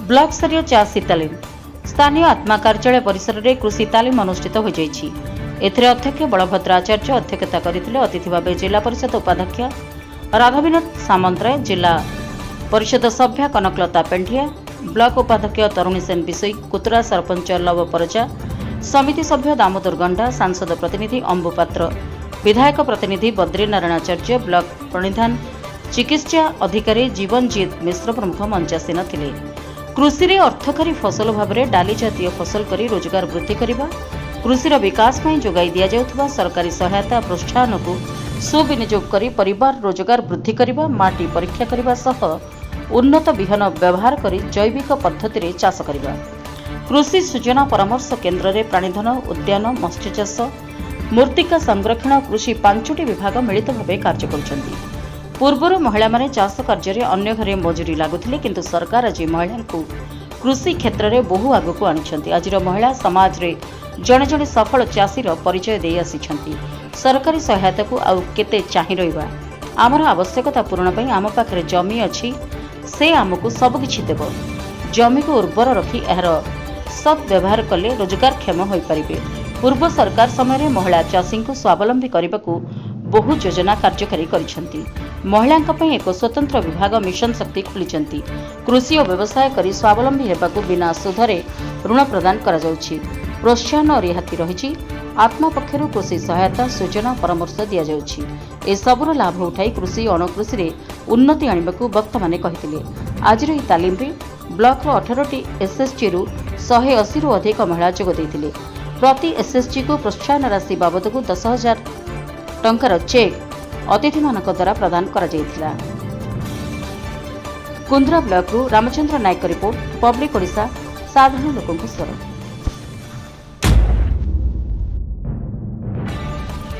Block स्तरीय चाषी तालीम स्थानीय आत्मा कार्यालय परिसर में कृषि तालीम अनुष्ठित हो जाइछि। एथिरे अध्यक्ष बलभद्र आचार्य अध्यक्षता करथिले। अतिथि भाव जिला परिषद उपाध्यक्ष राघविनाथ सामंतराय, जिला परिषद सभ्या कनकलता पेंढिया, ब्लॉक उपाध्यक्ष तरुणी सेन बिसई, कुतरा सरपंच लव परजा, समिति सभ्य दामोदर गंडा, सांसद प्रतिनिधि अंबु पात्र, विधायक प्रतिनिधि बद्रीनारायण आचार्य, ब्लॉक प्रणिधान चिकित्सा अधिकारी जीवनजीत मिश्र प्रमुख मंचासीन थिले। कृषि रे अर्थकारी फसल भाव में डाली जातीय फसल करी रोजगार वृद्धि करने, कृषि विकास में जोगाई दि जाउथबा सरकारी सहायता प्रोत्साहन को सुविनियोग करी परिवार रोजगार वृद्धि करने, माटी परीक्षा करने सह उन्नत बिहन व्यवहार करी जैविक पद्धति रे चाष करने, कृषि सूचना परामर्श केन्द्र रे प्राणीधन उद्यान मत्स्यचाष मूर्तिका संरक्षण कृषि 5टी विभाग मिलित भाव कार्य करुछन्ति। पूर्वर महिला माने चाष कार्य अन्य घरे मजूरी लागुथिले, किंतु सरकार आज महिला को कृषि क्षेत्र में बहु आगक आनिछन्ति। आज महिला समाज रे जड़े जड़े सफल चाषीर परिचय दे आसिछन्ति। सरकारी सहायता को आउ केते चाहि रहिबा, आमर आवश्यकता पूरण पई आम पाखरे जमी अछि, से आमको सब किछि देबो। जमी को उर्वर रखी एहार सद्व्यवहार कले रोजगारक्षम होई परिबे। पूर्व सरकार समय रे महिला चाषी को स्वावलंबी करने को बहु योजना कार्यकारी करिसेंति। महिलांका पई एक स्वतंत्र विभाग मिशन शक्ति खोलिसेंति। कृषि और व्यवसाय करी स्वावलंबी हेबाकू बिना सुधरे ऋण प्रदान करा जाउछि। प्रोत्साहन और रिहाती रहिछि। आत्मा पक्षरु कृषि सहायता सूचना परामर्श दिया जाउछि। ए सबुर लाभ उठाई कृषि और अणकृषि रे उन्नति आनिबाकू वक्ता माने कहिथिले। आज रे तालीम रे ब्लॉक रो 18टी एसएसजी रु 180 रु अधिक महिला जोग दैथिले। प्रति एसएसजी को प्रोत्साहन राशि बाबद को 10,000 टंकार चेक अतिथि मानक द्वारा प्रदान करा जायथिला। कुंद्रा ब्लॉक रु रामचंद्र नायक रिपोर्ट, पब्लिक ओडिशा, साधारण लोकंक स्वर।